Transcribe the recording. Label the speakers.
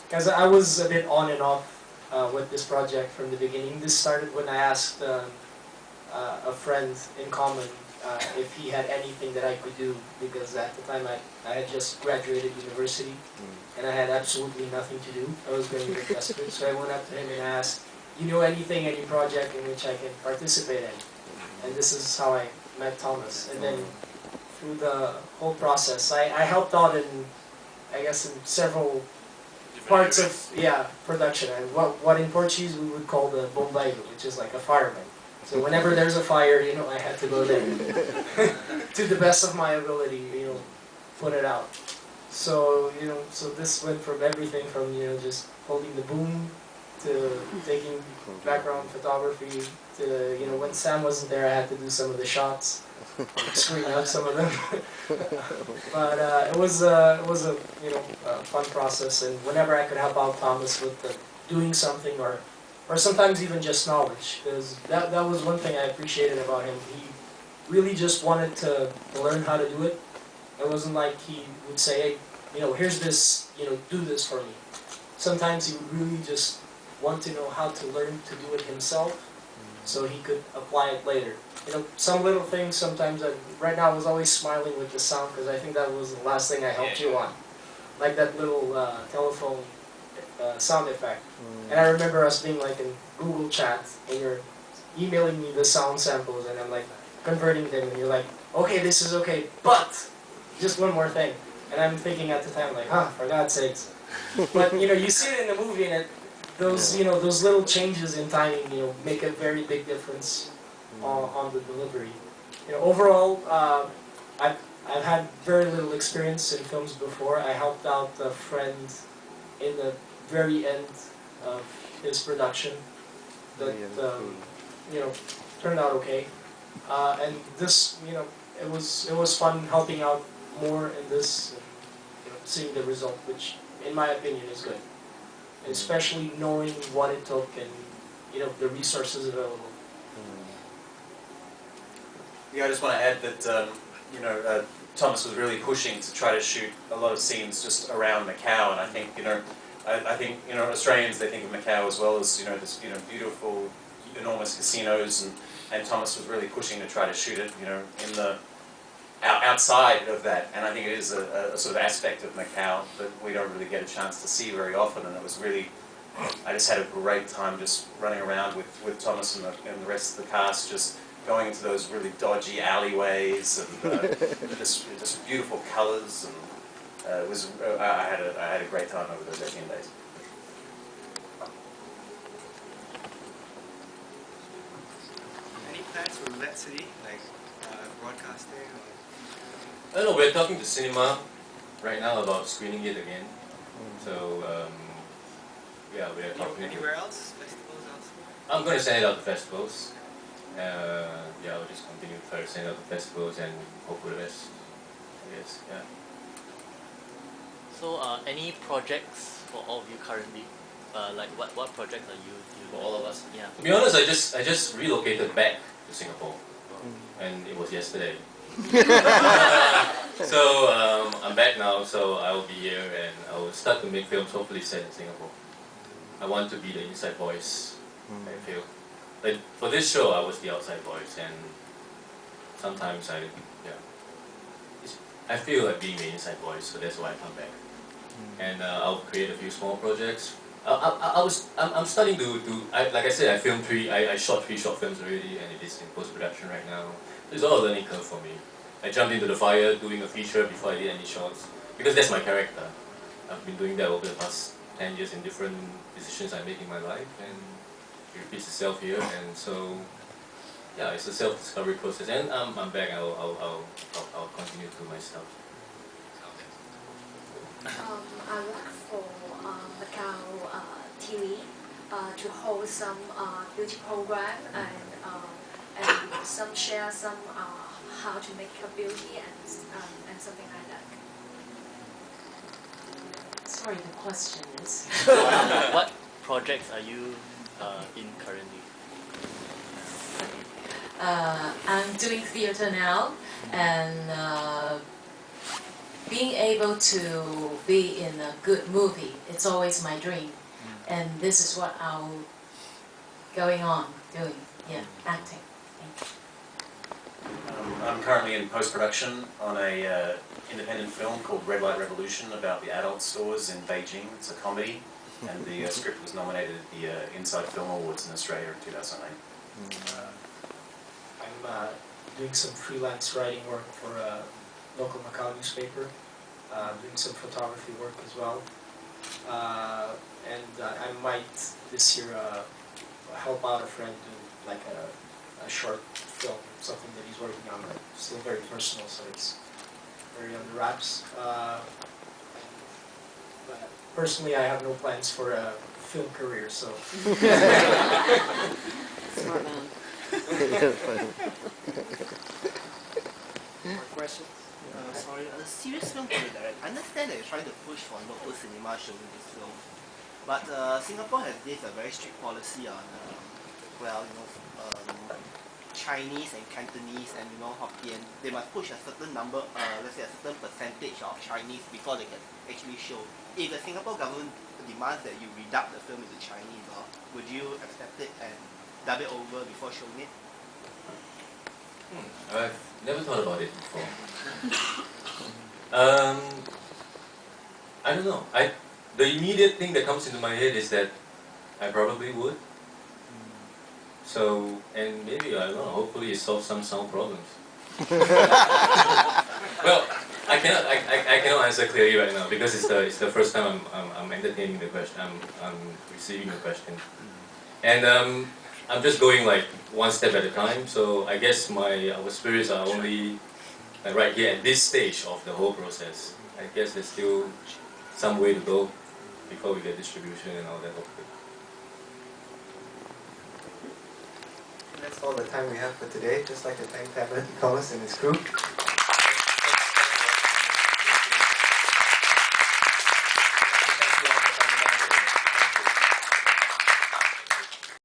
Speaker 1: Because I was a bit on and off with this project from the beginning. This started when I asked a friend in common if he had anything that I could do, because at the time I had just graduated university and I had absolutely nothing to do. I was getting very desperate, so I went up to him and asked, "You know anything, any project in which I can participate in?" And this is how I met Thomas. And then through the whole process, I helped out in, I guess, in several parts of production, and what in Portuguese we would call the bombeiro, which is like a fireman. So whenever there's a fire, you know, I had to go there to the best of my ability, you know, put it out. So you know, so this went from everything from, you know, just holding the boom to taking background photography to, you know, when Sam wasn't there, I had to do some of the shots, screen up some of them. But it was a you know, a fun process, and whenever I could help out Thomas with doing something, or sometimes even just knowledge, because that was one thing I appreciated about him. He really just wanted to learn how to do it. It wasn't like he would say, "Hey, you know, here's this, you know, do this for me." Sometimes he would really just want to know how to learn to do it himself, so he could apply it later. You know, some little things sometimes. Right now I was always smiling with the sound, because I think that was the last thing I helped you on, like that little telephone sound effect. And I remember us being like in Google Chat, and you're emailing me the sound samples, and I'm like converting them, and you're like, "Okay, this is okay, but just one more thing." And I'm thinking at the time like, for God's sakes. But you know, you see it in the movie, and those, you know, those little changes in timing, you know, make a very big difference on the delivery. You know, overall, I've had very little experience in films before. I helped out a friend in the very end of his production that you know, turned out okay. And this, you know, it was fun helping out more in this, and, you know, seeing the result, which in my opinion is good, especially knowing what it took and, you know, the resources available.
Speaker 2: Yeah, I just want to add that you know, Thomas was really pushing to try to shoot a lot of scenes just around Macau, and I think, you know, I think, you know, Australians, they think of Macau as well as, you know, this, you know, beautiful, enormous casinos, and Thomas was really pushing to try to shoot it, you know, in the outside of that, and I think it is a sort of aspect of Macau that we don't really get a chance to see very often, and it was really, I just had a great time just running around with Thomas and the rest of the cast, just going into those really dodgy alleyways, and just beautiful colours, and it was, I had a great time over those 18 days.
Speaker 3: Any plans for Roulette City, like broadcasting?
Speaker 4: I don't know, we're talking to cinema right now about screening it again. So, yeah, we're talking.
Speaker 3: Anywhere else? Festivals elsewhere?
Speaker 4: I'm going to send it out to festivals. Yeah, I'll just continue to try to send it out to festivals and hope for the best, I guess, yeah.
Speaker 5: So, any projects for all of you currently? Like, what projects are you
Speaker 4: For all of us?
Speaker 5: Yeah.
Speaker 4: To be honest, I just relocated back to Singapore, and it was yesterday. So I'm back now, so I will be here, and I will start to make films, hopefully set in Singapore. I want to be the inside voice, I feel. Like for this show, I was the outside voice, and sometimes I feel like being the inside voice, so that's why I come back. And I'll create a few small projects. I'm starting to like I said, I shot 3 short films already, and it is in post-production right now. It's all a learning curve for me. I jumped into the fire doing a feature before I did any shots, because that's my character. I've been doing that over the past 10 years in different decisions I make in my life, and it repeats itself here. And so, yeah, it's a self-discovery process. And I'm back. I'll continue to myself.
Speaker 6: I work for Macau TV to hold some beauty program, and some share some how to make a beauty and something like that.
Speaker 7: Sorry, the question is.
Speaker 5: What projects are you in currently?
Speaker 7: I'm doing theater now, and being able to be in a good movie, it's always my dream. And this is what I'm going on doing, yeah, acting. Thank you.
Speaker 2: I'm currently in post-production on a independent film called Red Light Revolution about the adult stores in Beijing. It's a comedy, and the script was nominated at the Inside Film Awards in Australia in 2008.
Speaker 1: I'm doing some freelance writing work for a local Macau newspaper, doing some photography work as well. And I might this year help out a friend do like a short film, something that he's working on, but still very personal, so it's very under wraps. But personally, I have no plans for a film career, so.
Speaker 7: Smart man.
Speaker 3: More questions?
Speaker 8: Sorry, a serious film career director. I understand that you're trying to push for local cinema shows in this film, but Singapore has this very strict policy on, Chinese and Cantonese and Hokkien. They must push a certain number, let's say a certain percentage of Chinese before they can actually show. If the Singapore government demands that you reduct the film into Chinese, would you accept it and dub it over before showing it?
Speaker 4: I've never thought about it before. I don't know. The immediate thing that comes into my head is that I probably would. So, and maybe, I don't know, hopefully it solves some sound problems. Well, I cannot answer clearly right now because it's the first time I'm entertaining the question. I'm receiving the question, and I'm just going like one step at a time. So I guess our spirits are only right here at this stage of the whole process. I guess there's still some way to go before we get distribution and all that. Hopefully.
Speaker 3: That's all the time we have for today. Just like to thank Thomas and his crew.